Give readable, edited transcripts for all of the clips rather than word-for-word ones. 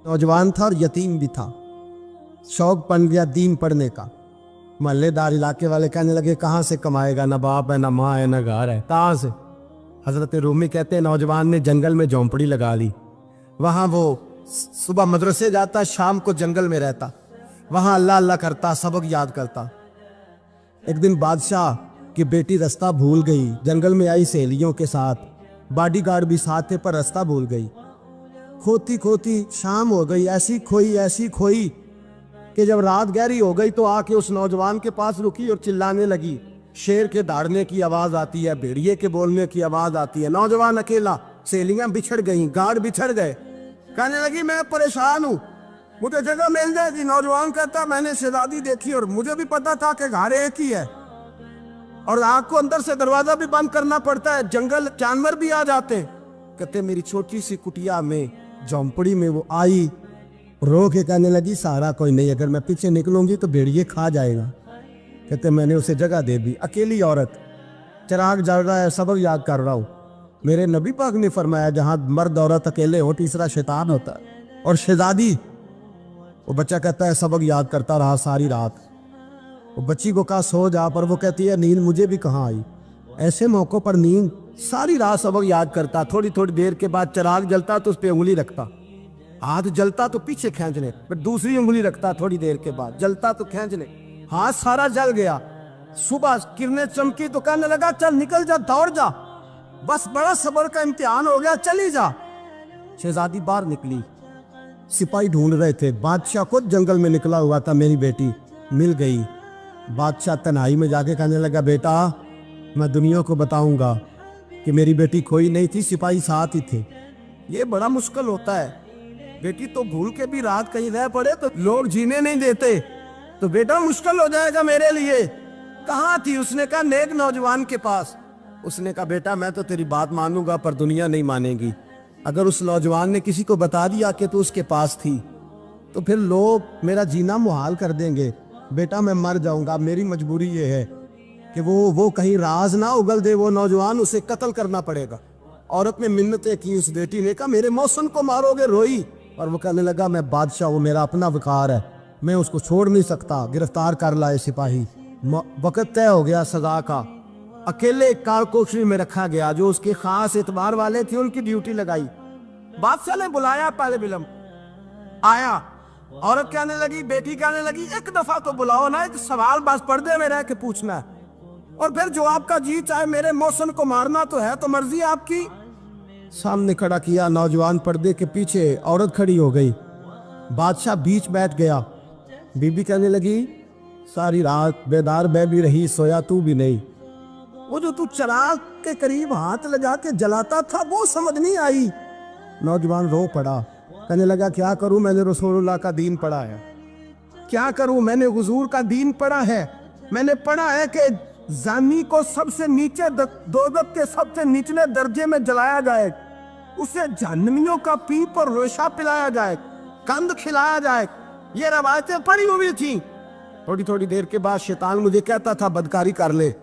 नौजवान था और यतीम भी था। शौक बन गया दीन पढ़ने का। मोहल्लेदार इलाके वाले कहने लगे कहाँ से कमाएगा, ना बाप है, ना माँ है, ना घर है, कहाँ से। हजरत रूमी कहते हैं नौजवान ने जंगल में झोंपड़ी लगा ली। वहाँ वो सुबह मदरसे जाता, शाम को जंगल में रहता, वहाँ अल्लाह अल्लाह करता, सबक याद करता। एक दिन बादशाह की बेटी रास्ता भूल गई, जंगल में आई सहेलियों के साथ, बॉडीगार्ड भी साथ थे, पर रास्ता भूल गई। खोती खोती शाम हो गई, ऐसी खोई कि जब रात गहरी हो गई तो आके उस नौजवान के पास रुकी और चिल्लाने लगी। शेर के दहाड़ने की आवाज आती है, भेड़िए के बोलने की आवाज आती है। नौजवान अकेला, सहेलियां बिछड़ गई, गार्ड बिछड़ गए। कहने लगी मैं परेशान हूँ, मुझे जगह मिल जाएगी। नौजवान कहता मैंने शहजादी देखी और मुझे भी पता था कि घर एक ही है और आग को अंदर से दरवाजा भी बंद करना पड़ता है, जंगल जानवर भी आ जाते। कहते मेरी छोटी सी कुटिया में, झोंपड़ी में वो आई, रो के कहने लगी सहारा कोई नहीं, अगर मैं पीछे निकलूंगी तो भेड़िए खा जाएगा। कहते मैंने उसे जगह दे दी। अकेली औरत, चिराग जल रहा है, सबक याद कर रहा हूँ। मेरे नबी पाक ने फरमाया जहाँ मर्द औरत अकेले हो तीसरा शैतान होता है। और शहजादी, वो बच्चा कहता है सबक याद करता रहा सारी रात। वो बच्ची को कहा सो जा, पर वो कहती है नींद मुझे भी कहाँ आई। ऐसे मौक़ों पर नींद, सारी रात सबक याद करता। थोड़ी थोड़ी देर के बाद चिराग जलता तो उस पर उंगली रखता, हाथ जलता तो पीछे खींच ले, फिर दूसरी उंगली रखता, थोड़ी देर के बाद जलता तो खींच ले, हाथ सारा जल गया। सुबह किरणें चमकी तो कहने लगा चल निकल जा, दौड़ जा, बस बड़ा सब्र का इम्तिहान हो गया, चली जा। शहजादी बाहर निकली, सिपाही ढूंढ रहे थे। बादशाह खुद जंगल में निकला हुआ था, मेरी बेटी मिल गई। बादशाह तन्हाई में जाके कहने लगा बेटा मैं दुनिया को बताऊंगा कि मेरी बेटी खोई नहीं थी, सिपाही साथ ही थे। ये बड़ा मुश्किल होता है, बेटी तो भूल के भी रात कहीं रह पड़े तो लोग जीने नहीं देते, तो बेटा मुश्किल हो जाएगा मेरे लिए। कहाँ थी? उसने कहा नेक नौजवान के पास। उसने कहा बेटा मैं तो तेरी बात मानूंगा पर दुनिया नहीं मानेगी। अगर उस नौजवान ने किसी को बता दिया कि तू उसके पास थी तो फिर लोग मेरा जीना मुहाल कर देंगे। बेटा मैं मर जाऊंगा, मेरी मजबूरी ये है कि वो कहीं राज ना उगल दे वो नौजवान, उसे कत्ल करना पड़ेगा। औरत ने मिन्नतें की, उस बेटी ने कहा मेरे मौसम को मारोगे, रोई। और वो कहने लगा मैं बादशाह, वो मेरा अपना वकार है, मैं उसको छोड़ नहीं सकता। गिरफ्तार कर लाए सिपाही। वक्त तय हो गया सजा का। अकेले कारकोशरी में रखा गया, जो उसके खास एतबार वाले थे उनकी ड्यूटी लगाई। बादशाह ने बुलाया, पहले बिलम आया। औरत कहने लगी, बेटी कहने लगी एक दफा तो बुलाओ ना, एक सवाल बस पर्दे में रह के पूछना है, और फिर जो आपका जी चाहे मेरे मौसम को मारना तो है, तो मर्जी आपकी। सामने खड़ा किया नौजवान, पर्दे के पीछे औरत खड़ी हो गई। बादशाह बीच बैठ गया। बीबी कहने लगी सारी रात बेदार मैं भी रही, सोया तू भी नहीं। वो जो तू चिराग के करीब हाथ लगा के जलाता था वो समझ नहीं आई। नौजवान रो पड़ा, कहने लगा क्या करूं, मैंने रसूलुल्लाह का दीन पढ़ा है, क्या करूं, मैंने हुजूर का दीन पढ़ा है। मैंने पढ़ा है कि जानी को सबसे नीचे दोज़ख के सबसे निचले दर्जे में जलाया जाए, उसे जहन्नमियों का पीप और रेशा पिलाया जाए, कंद खिलाया जाए। ये रवायतें पड़ी हुई थी। थोड़ी थोड़ी देर के बाद शैतान मुझे कहता था बदकारी कर ले।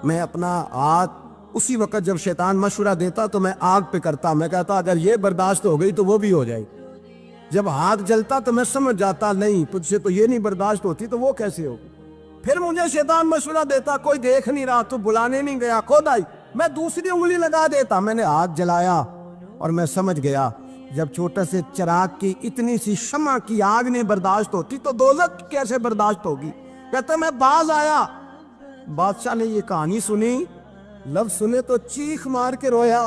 मैं अपना हाथ उसी वक्त जब शैतान मशवरा देता तो मैं आग पे करता। मैं कहता अगर ये बर्दाश्त हो गई तो वो भी हो जाए। जब हाथ जलता तो मैं समझ जाता नहीं तुझसे तो ये नहीं बर्दाश्त होती, तो वो कैसे होगी। फिर मुझे शैतान मशवरा देता कोई देख नहीं रहा, तो बुलाने नहीं गया, खुद आई, मैं दूसरी उंगली लगा देता। मैंने हाथ जलाया और मैं समझ गया जब छोटे से चिराग की इतनी सी शमा की आग नहीं बर्दाश्त होती तो दोज़ख कैसे बर्दाश्त होगी। कहता मैं बाज आया। बादशाह ने ये कहानी सुनी, लफ्ज सुने तो चीख मार के रोया।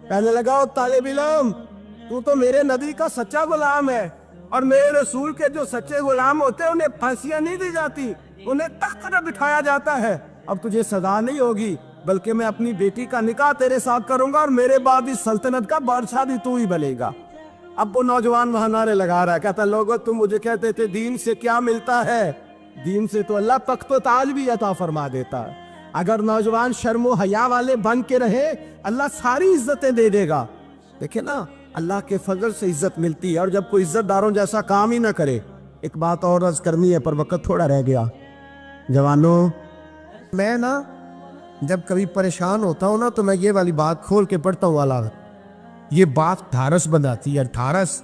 कहने लगा ओ तालिब इल्म, तू तो मेरे नबी का सच्चा गुलाम है, और मेरे रसूल के जो सच्चे गुलाम होते हैं उन्हें फांसियां नहीं दी जाती, उन्हें तख्त पर बिठाया जाता है। अब तुझे सजा नहीं होगी, बल्कि मैं अपनी बेटी का निकाह तेरे साथ करूंगा और मेरे बाद इस सल्तनत का बादशाह भी तू ही बनेगा। अब वो नौजवान वहां नारे लगा रहा है, कहता लोगों तुम मुझे कहते थे दीन से क्या मिलता है, दीन से तो अल्लाह तख्त व ताज भी अता फरमा देता है। अगर नौजवान शर्म व हया वाले बन के रहे अल्लाह सारी इज्जतें दे देगा। देखे ना अल्लाह के फजल से इज्जत मिलती है, और जब कोई इज्जतदारों जैसा काम ही ना करे। एक बात और अर्ज करनी है पर वक्त थोड़ा रह गया। जवानों, मैं ना जब कभी परेशान होता हूँ ना तो मैं ये वाली बात खोल के पढ़ता हूँ। वाला ये बात ढारस बनाती है, ढारस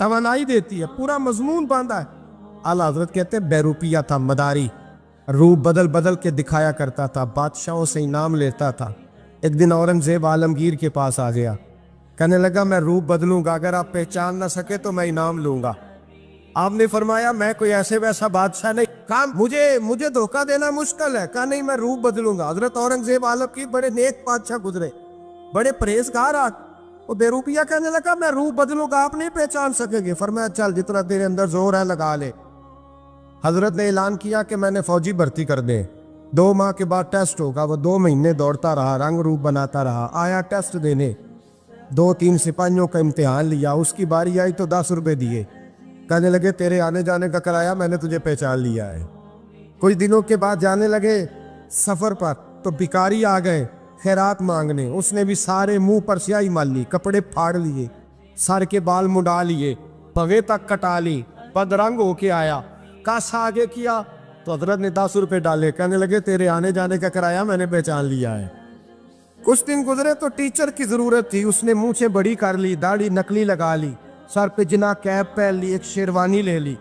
توانائی دیتی ہے, پورا مضمون باندھا ہے. اعلیٰ حضرت کہتے ہیں بیروپیہ تھا, مداری, روپ بدل بدل کے دکھایا کرتا تھا, بادشاہوں سے انعام لیتا تھا. ایک دن اورنگزیب عالمگیر کے پاس آ گیا, کہنے لگا میں روپ بدلوں گا, اگر آپ پہچان نہ سکے تو میں انعام لوں گا. آپ نے فرمایا میں کوئی ایسے ویسا بادشاہ نہیں, کہا مجھے دھوکہ دینا مشکل ہے. کہا نہیں, میں روپ بدلوں گا. حضرت اورنگزیب عالمگیر بڑے نیک بادشاہ گزرے, بڑے پرہیزگار. وہ بیروپیہ کہنے لگا میں روپ بدلوں گا, آپ نہیں پہچان سکیں گے. فرمایا چل جتنا تیرے اندر زور ہے لگا لے. حضرت نے اعلان کیا کہ میں نے فوجی بھرتی کر دیں, 2 ماہ کے بعد ٹیسٹ ہوگا. وہ 2 مہینے دوڑتا رہا, رنگ روپ بناتا رہا, آیا ٹیسٹ دینے, 2-3 سپاہیوں کا امتحان لیا. اس کی باری آئی تو 10 روپے دیے, کہنے لگے تیرے آنے جانے کا کرایہ میں نے تجھے پہچان لیا ہے. کچھ دنوں کے بعد جانے لگے سفر پر, تو بھکاری آ گئے خیرات مانگنے. اس نے بھی سارے منہ پر سیاہی مال لی, کپڑے پھاڑ لیے, سر کے بال مڈا لیے, پگے تک کٹا لی, بدرنگ ہو کے آیا. کاسا آگے کیا تو حضرت نے 10 روپے ڈالے, کہنے لگے تیرے آنے جانے کا کرایہ میں نے پہچان لیا ہے. کچھ دن گزرے تو ٹیچر کی ضرورت تھی. اس نے منہ بڑی کر لی, داڑھی نکلی لگا لی, سر پہ جنا کیپ پہن لی, ایک شیروانی لے لی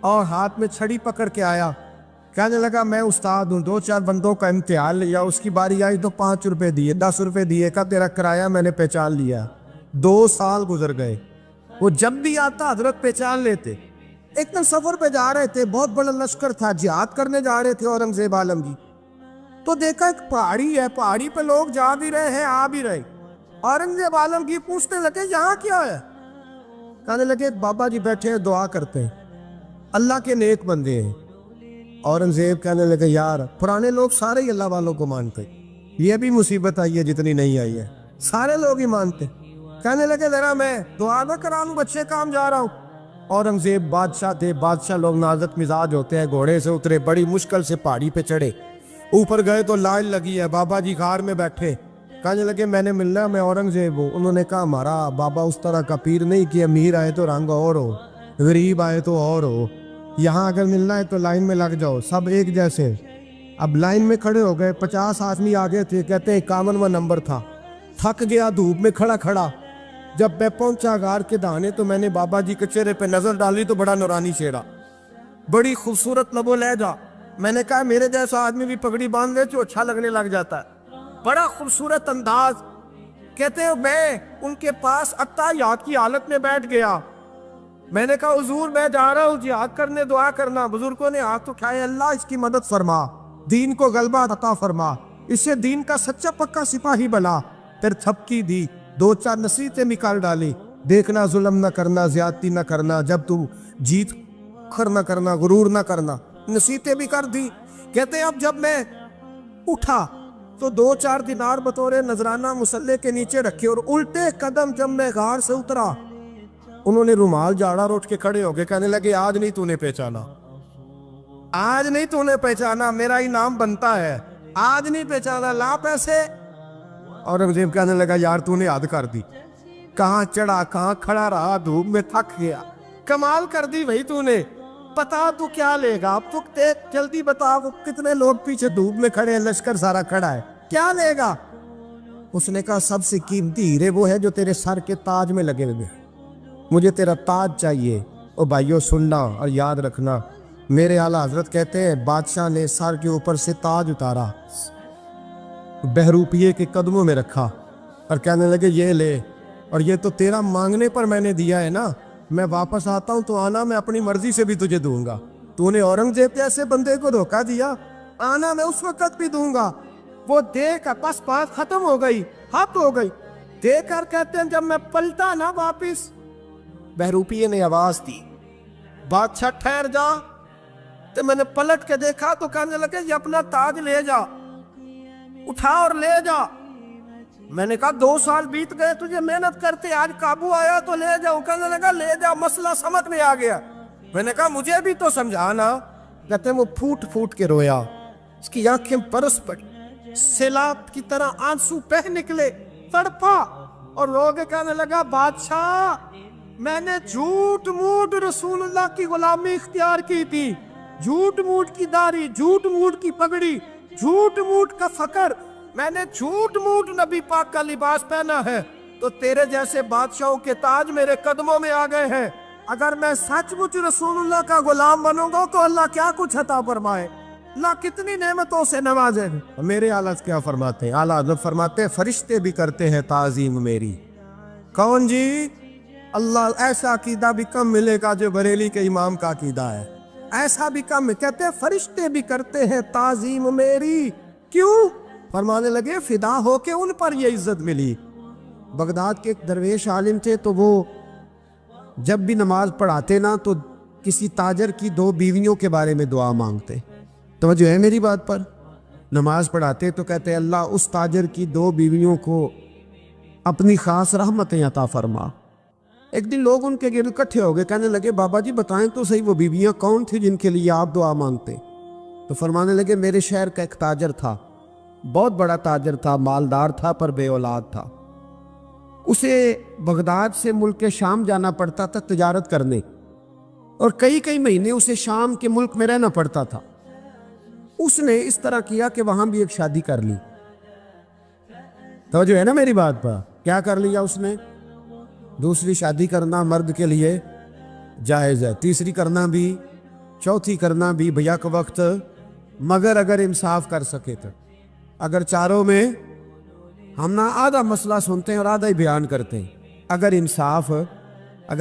اور ہاتھ میں چھڑی پکڑ کے آیا. کہنے لگا میں استاد ہوں, 2-4 بندوں کا امتحان لیا, اس کی باری آئی تو 5 روپے دیے, 10 روپے دیے, کہا تیرا کرایہ میں نے پہچان لیا. 2 سال گزر گئے. وہ جب بھی آتا حضرت پہچان لیتے. ایک دن سفر پہ جا رہے تھے, بہت بڑا لشکر تھا, جہاد کرنے جا رہے تھے اورنگزیب عالمگیر. تو دیکھا ایک پہاڑی ہے, پہاڑی پہ لوگ جا بھی رہے ہیں آ بھی رہے. اورنگزیب عالمگیر پوچھنے لگے یہاں کیا ہے؟ کہنے لگے بابا جی بیٹھے ہیں دعا کرتے ہیں, اللہ کے نیک بندے ہیں. اورنگزیب کہنے لگے یار پرانے لوگ سارے ہی اللہ والوں کو مانتے, یہ بھی مصیبت آئی ہے جتنی نہیں آئی ہے, سارے لوگ ہی مانتے. کہنے لگے ذرا میں دعا نہ کرا لوں, بچے کام جا رہا ہوں. اورنگزیب بادشاہ تھے, بادشاہ لوگ نازک مزاج ہوتے ہیں. گھوڑے سے اترے, بڑی مشکل سے پہاڑی پہ چڑھے, اوپر گئے تو لائن لگی ہے, بابا جی غار میں بیٹھے. کہنے لگے میں نے ملنا, میں اورنگزیب ہوں. انہوں نے کہا ہمارا بابا اس طرح کا پیر نہیں کہ امیر آئے تو رنگ اور ہو, غریب آئے تو اور ہو, یہاں اگر ملنا ہے تو لائن میں لگ جاؤ, سب ایک جیسے. اب لائن میں کھڑے ہو گئے, 50 آدمی آگے تھے, کہتے ہیں 51واں نمبر تھا. تھک گیا دھوپ میں کھڑا کھڑا. جب میں پہنچا غار کے دانے تو میں نے بابا جی کے چہرے پہ نظر ڈالی تو بڑا نورانی چہرہ, بڑی خوبصورت لب و لہجہ. میں نے کہا میرے جیسا آدمی بھی پگڑی باندھ لے تو اچھا لگنے لگ جاتا ہے, بڑا خوبصورت انداز. کہتے ہیں میں ان کے پاس اتحیات کی حالت میں بیٹھ گیا. میں نے کہا حضور میں جا رہا ہوں جہاد کرنے, دعا کرنا. بزرگوں نے ہاتھ اٹھائے, اللہ اس کی مدد فرما, دین کو غلبہ عطا فرما, اسے دین کا سچا پکا سپاہی بنا. پھر تھپکی دی, 2-4 نصیحتیں نکال ڈالی. دیکھنا ظلم نہ کرنا, زیادتی نہ کرنا, جب تم جیت کر نہ کرنا, غرور نہ کرنا. نصیحتیں بھی کر دی. کہتے ہیں اب جب میں اٹھا تو 2-4 دینار بطور نذرانہ مسلح کے نیچے رکھے, اور الٹے قدم جب میں غار سے اترا انہوں نے رومال جاڑا اور اٹھ کے کھڑے ہو گئے. کہنے لگے آج نہیں تو نے پہچانا, آج نہیں تو نے پہچانا, میرا انعام بنتا ہے, آج نہیں پہچانا, لا پیسے. اورنگزیب کہنے لگا یار تو نے حد کر دی, کہاں چڑھا کہاں کھڑا رہا, دھوپ میں تھک گیا, کمال کر دی بھائی تو نے. بتا تو کیا لے گا, اب تو جلدی بتا, وہ کتنے لوگ پیچھے دھوپ میں کھڑے ہیں, لشکر سارا کھڑا ہے, کیا لے گا؟ اس نے کہا سب سے قیمتی ہیرے وہ ہے جو تیرے سر کے تاج میں لگے ہوئے, مجھے تیرا تاج چاہیے. او بھائیو سننا اور یاد رکھنا, میرے اعلیٰ حضرت کہتے ہیں بادشاہ نے سر کے اوپر سے تاج اتارا, بہروپیے کے قدموں میں رکھا اور کہنے لگے یہ لے, اور یہ تو تیرا مانگنے پر میں نے دیا ہے نا, میں واپس آتا ہوں تو آنا میں اپنی مرضی سے بھی تجھے دوں گا. تو نے اورنگزیب جیسے بندے کو دھوکہ دیا, آنا میں اس وقت بھی دوں گا. وہ دیکھ کر بس بات ختم ہو گئی, حد ہو گئی. دیکھ کر کہتے ہیں جب میں پلٹا نا واپس, بہروپیے نے آواز دی بادشاہ ٹھہر جا. تو میں نے پلٹ کے دیکھا تو کہنے لگے یہ اپنا تاج لے جا, اٹھا اور لے جا. میں نے کہا 2 سال بیت گئے تجھے محنت کرتے, آج قابو آیا تو لے جاؤ. کہنے لگا لے جا, مسئلہ سمجھ میں آ گیا. میں نے کہا مجھے بھی تو سمجھانا. کہتے ہیں وہ پھوٹ پھوٹ کے رویا, اس کی آنکھیں برس پڑی, سیلاب کی طرح آنسو بہہ نکلے, تڑپا. اور لوگ کہنے لگا بادشاہ میں نے جھوٹ موٹ رسول اللہ کی غلامی اختیار کی تھی, جھوٹ موٹ کی داڑھی, جھوٹ موٹ کی پگڑی, جھوٹ موٹ کا فقر, میں نے جھوٹ موٹ نبی پاک کا لباس پہنا ہے, تو تیرے جیسے بادشاہوں کے تاج میرے قدموں میں آ گئے ہیں. अगर मैं सचमुच रसूलुल्लाह का गुलाम बनूंगा तो अल्लाह क्या कुछ अता फरमाए, अल्लाह कितनी नेमतों से नवाजे। मेरे आला क्या फरमाते हैं, आला हज़रत फरमाते हैं फरिश्ते भी करते हैं ताज़ीम मेरी। कौन जी? अल्लाह। ऐसा अकीदा भी कम मिलेगा जो बरेली के इमाम का अकीदा है, ऐसा भी कम। कहते हैं फरिश्ते भी करते हैं ताज़ीम मेरी। क्यों? फरमाने लगे फिदा हो के उन पर ये इज्जत मिली। बगदाद के एक दरवेश आलिम थे, तो वो जब भी नमाज पढ़ाते ना तो किसी ताजर की 2 बीवियों के बारे में दुआ मांगते। तो जो है मेरी बात पर, नमाज पढ़ाते तो कहते अल्लाह उस ताजर की 2 बीवियों को अपनी खास रहमतें अता फरमा। एक दिन लोग उनके गिर्द इकट्ठे हो गए, कहने लगे बाबा जी बताएं तो सही वो बीवियां कौन थी जिनके लिए आप दुआ मांगते। तो फरमाने लगे मेरे शहर का एक ताजर था, बहुत बड़ा ताजर था, मालदार था पर बे औलाद था। उसे बगदाद से मुल्क के शाम जाना पड़ता था तिजारत करने, और कई कई महीने उसे शाम के मुल्क में रहना पड़ता था। उसने इस तरह किया कि वहां भी एक शादी कर ली। तो जो है ना मेरी बात पर, क्या कर लिया उसने? दूसरी शादी करना मर्द के लिए जायज़ है, तीसरी करना भी, चौथी करना भी भैया के वक्त, मगर अगर इंसाफ कर सके तो। अगर चारों में हम ना आधा मसला सुनते हैं और आधा ही बयान करते हैं, अगर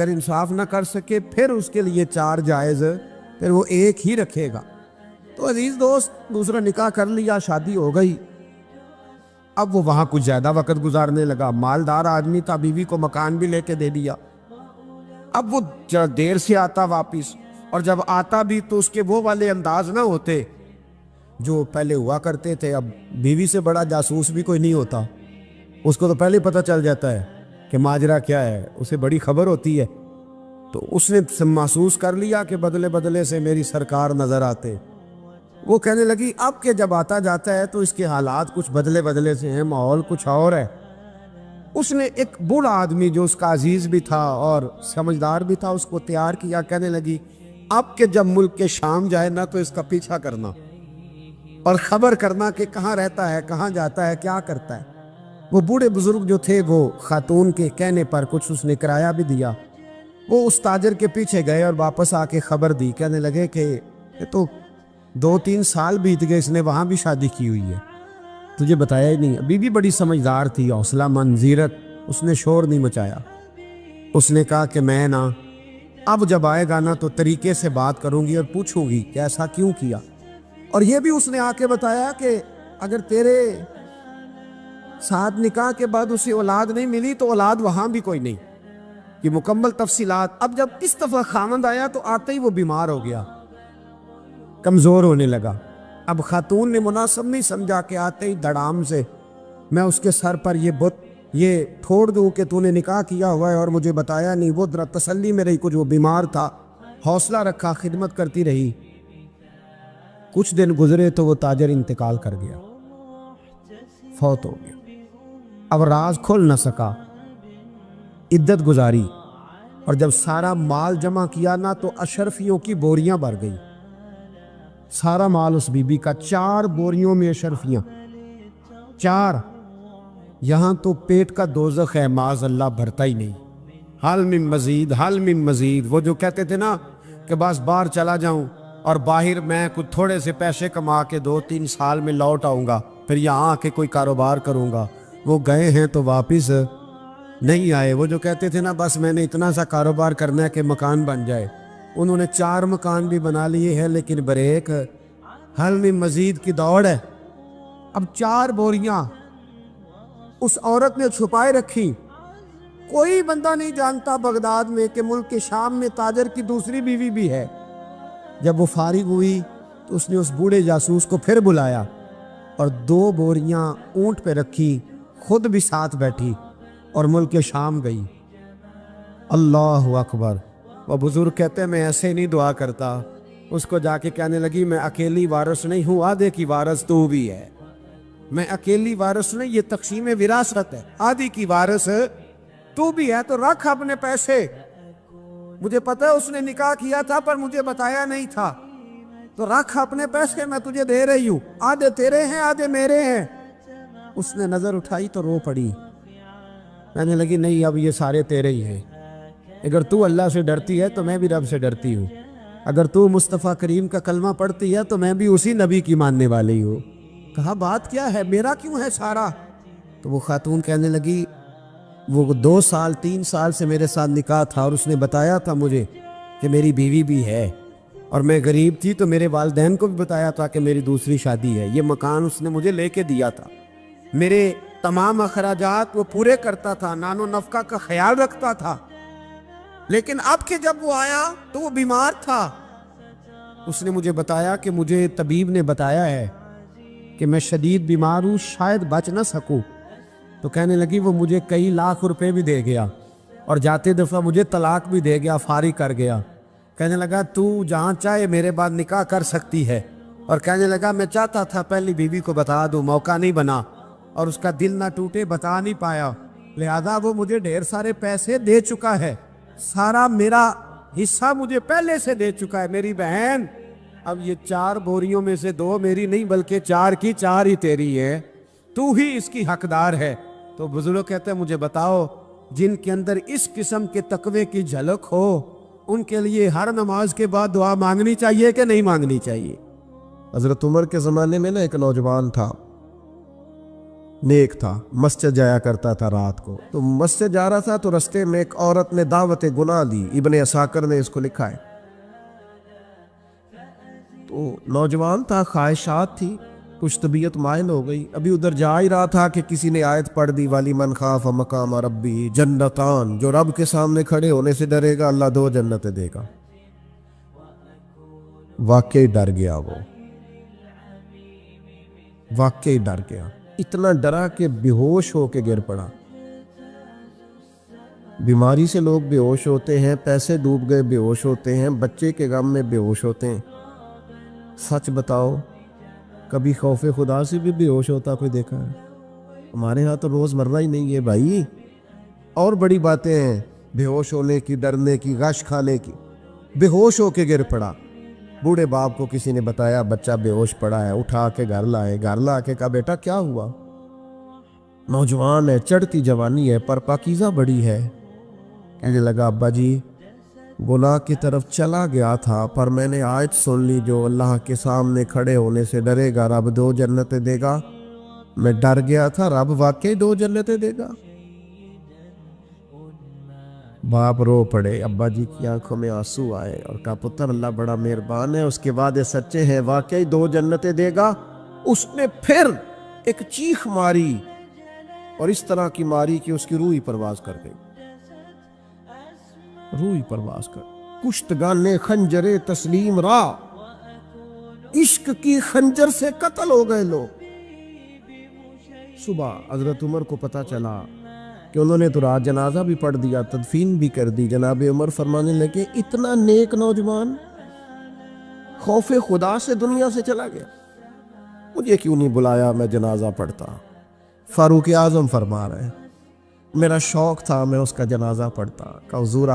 इंसाफ ना कर सके फिर उसके लिए 4 जायज़, फिर वो एक ही रखेगा। तो अजीज दोस्त, दूसरा निकाह कर लिया, शादी हो गई। अब वो वहां कुछ ज्यादा वक्त गुजारने लगा, मालदार आदमी था, बीवी को मकान भी लेके दे दिया। अब वो जरा देर से आता वापिस, और जब आता भी तो उसके वो वाले अंदाज ना होते जो पहले हुआ करते थे। अब बीवी से बड़ा जासूस भी कोई नहीं होता, उसको तो पहले पता चल जाता है कि माजरा क्या है, उसे बड़ी खबर होती है। तो उसने महसूस कर लिया कि बदले बदले से मेरी सरकार नजर आते। वो कहने लगी अब के जब आता जाता है तो इसके हालात कुछ बदले बदले से हैं, माहौल कुछ और है। उसने एक बूढ़ा आदमी जो उसका अजीज भी था और समझदार भी था, उसको तैयार किया। कहने लगी अब के जब मुल्क के शाम जाए ना तो इसका पीछा करना और खबर करना कि कहाँ रहता है, कहाँ जाता है, क्या करता है। वो बूढ़े बुजुर्ग जो थे वो खातून के कहने पर कुछ उसने किराया भी दिया। वो उस ताजर के पीछे गए और वापस आके खबर दी। कहने लगे कि ये तो 2-3 साल बीत गए, इसने वहाँ भी शादी की हुई है, तुझे बताया ही नहीं। बीवी बड़ी समझदार थी, हौसला मंद, जीरक, उसने शोर नहीं मचाया। उसने कहा कि मैं ना अब जब आएगा ना तो तरीके से बात करूंगी और पूछूंगी कि ऐसा क्यों किया। और ये भी उसने आके बताया कि अगर तेरे साथ निकाह के बाद उसे औलाद नहीं मिली तो औलाद वहां भी कोई नहीं, कि मुकम्मल तफसीलात। अब जब इस दफा खामंद आया तो आते ही वो बीमार हो गया, कमजोर होने लगा। अब खातून ने मुनासिब नहीं समझा कि आते ही धड़ाम से मैं उसके सर पर ये ठोड़ दूं कि तूने निकाह किया हुआ है और मुझे बताया नहीं। वो जरा तसल्ली में रही, कुछ वो बीमार था, हौसला रखा, खिदमत करती रही। कुछ दिन गुजरे तो वो ताजर इंतकाल कर गया, फौत हो गया। अब राज खोल न सका, इद्दत गुजारी, और जब सारा माल जमा किया ना तो अशरफियों की बोरियां भर गई। सारा माल उस बीबी का, 4 बोरियों में अशरफियां, 4। यहां तो पेट का दोज़ख है, माज़ अल्लाह भरता ही नहीं। हाल में मजीद, हाल में मजीद। वो जो कहते थे ना कि बस बाहर चला जाऊं और बाहर मैं कुछ थोड़े से पैसे कमा के 2-3 साल में लौट आऊंगा, फिर यहाँ आके कोई कारोबार करूंगा, वो गए हैं तो वापस नहीं आए। वो जो कहते थे ना बस मैंने इतना सा कारोबार करना है कि मकान बन जाए, उन्होंने 4 मकान भी बना लिए हैं, लेकिन ब्रेक हल में मजीद की दौड़ है। अब 4 बोरियां उस औरत ने छुपाए रखी। कोई बंदा नहीं जानता बगदाद में कि मुल्क के शाम में ताजर की दूसरी बीवी भी है। जब वो फारिग हुई तो उसने उस बूढ़े जासूस को फिर बुलाया और 2 बोरियां ऊंट पे रखी, खुद भी साथ बैठी और मुल्क के शाम गई। अल्लाह अकबर। वह बुजुर्ग कहते हैं मैं ऐसे नहीं दुआ करता। उसको जाके कहने लगी मैं अकेली वारिस नहीं हूँ, आधे की वारिस तू भी है। मैं अकेली वारिस नहीं, ये तक़सीम विरासत है, आधी की वारिस तू भी है। तो रख अपने पैसे, मुझे पता है उसने निकाह किया था पर मुझे बताया नहीं था, तो रख अपने पैसे, मैं तुझे दे रही हूँ, आधे तेरे हैं आधे मेरे हैं। उसने नजर उठाई तो रो पड़ी, कहने लगी नहीं अब ये सारे तेरे ही हैं, اگر تو اللہ سے ڈرتی ہے تو میں بھی رب سے ڈرتی ہوں، اگر تو مصطفیٰ کریم کا کلمہ پڑھتی ہے تو میں بھی اسی نبی کی ماننے والی ہوں۔ کہا بات کیا ہے، میرا کیوں ہے سارا؟ تو وہ خاتون کہنے لگی وہ 2 سال 3 سال سے میرے ساتھ نکاح تھا اور اس نے بتایا تھا مجھے کہ میری بیوی بھی ہے، اور میں غریب تھی تو میرے والدین کو بھی بتایا تھا کہ میری دوسری شادی ہے۔ یہ مکان اس نے مجھے لے کے دیا تھا، میرے تمام اخراجات وہ پورے کرتا تھا، نان و نفقہ کا خیال رکھتا تھا، لیکن اب کہ جب وہ آیا تو وہ بیمار تھا۔ اس نے مجھے بتایا کہ مجھے طبیب نے بتایا ہے کہ میں شدید بیمار ہوں، شاید بچ نہ سکوں۔ تو کہنے لگی وہ مجھے کئی لاکھ روپے بھی دے گیا اور جاتے دفعہ مجھے طلاق بھی دے گیا، فارغ کر گیا۔ کہنے لگا تو جہاں چاہے میرے بعد نکاح کر سکتی ہے، اور کہنے لگا میں چاہتا تھا پہلی بیوی کو بتا دوں، موقع نہیں بنا اور اس کا دل نہ ٹوٹے، بتا نہیں پایا، لہذا وہ مجھے ڈھیر سارے پیسے دے چکا ہے، سارا میرا حصہ مجھے پہلے سے دے چکا ہے۔ میری بہن اب یہ 4 بوریوں میں سے 2 میری نہیں بلکہ 4 کی 4 ہی تیری ہے، تو ہی اس کی حقدار ہے۔ تو بزرگ کہتے ہیں مجھے بتاؤ جن کے اندر اس قسم کے تقوی کی جھلک ہو ان کے لیے ہر نماز کے بعد دعا مانگنی چاہیے کہ نہیں مانگنی چاہیے؟ حضرت عمر کے زمانے میں ایک نوجوان تھا، نیک تھا، مسجد جایا کرتا تھا رات کو۔ تو مسجد جا رہا تھا تو رستے میں ایک عورت نے دعوت گناہ دی، ابن عساکر نے اس کو لکھا ہے۔ تو نوجوان تھا، خواہشات تھی، کچھ طبیعت مائل ہو گئی، ابھی ادھر جا ہی رہا تھا کہ کسی نے آیت پڑھ دی والی من خاف مقام ربی جنتان، جو رب کے سامنے کھڑے ہونے سے ڈرے گا اللہ 2 جنتیں دے گا۔ واقعی ڈر گیا، وہ واقعی ڈر گیا، اتنا ڈرا کہ بے ہوش ہو کے گر پڑا۔ بیماری سے لوگ بے ہوش ہوتے ہیں، پیسے ڈوب گئے بے ہوش ہوتے ہیں، بچے کے غم میں بے ہوش ہوتے ہیں۔ سچ بتاؤ کبھی خوف خدا سے بھی بے ہوش ہوتا کوئی دیکھا ہے؟ ہمارے ہاں تو روز مرہ ہی نہیں ہے بھائی، اور بڑی باتیں ہیں بے ہوش ہونے کی، ڈرنے کی، غش کھانے کی۔ بے ہوش ہو کے گر پڑا، بوڑھے باپ کو کسی نے بتایا بچہ بے ہوش پڑا ہے، اٹھا کے گھر لائے، گھر لا کے کہا بیٹا کیا ہوا؟ نوجوان ہے، چڑھتی جوانی ہے پر پاکیزہ بڑی ہے۔ کہنے لگا ابا جی گناہ کی طرف چلا گیا تھا پر میں نے آیت سن لی جو اللہ کے سامنے کھڑے ہونے سے ڈرے گا رب 2 جنتیں دے گا، میں ڈر گیا تھا، رب واقعی 2 جنتیں دے گا۔ باپ رو پڑے، ابا جی کی آنکھوں میں آنسو آئے اور کہا پتر اللہ بڑا مہربان ہے، اس کے وعدے سچے ہیں، واقعی 2 جنتیں دے گا۔ اس نے پھر ایک چیخ ماری اور اس طرح کی ماری کہ اس کی روح ہی پرواز کر گئی، روح ہی پرواز کر۔ کشتگان خنجر تسلیم را، عشق کی خنجر سے قتل ہو گئے لوگ۔ صبح حضرت عمر کو پتا چلا کہ انہوں نے تو رات جنازہ بھی پڑھ دیا، تدفین بھی کر دی۔ جناب عمر فرمانے لگے اتنا نیک نوجوان خوف خدا سے دنیا سے چلا گیا، مجھے کیوں نہیں بلایا میں جنازہ پڑھتا؟ فاروق اعظم فرما رہے ہیں میرا شوق تھا میں اس کا جنازہ پڑھتا۔ کہ حضور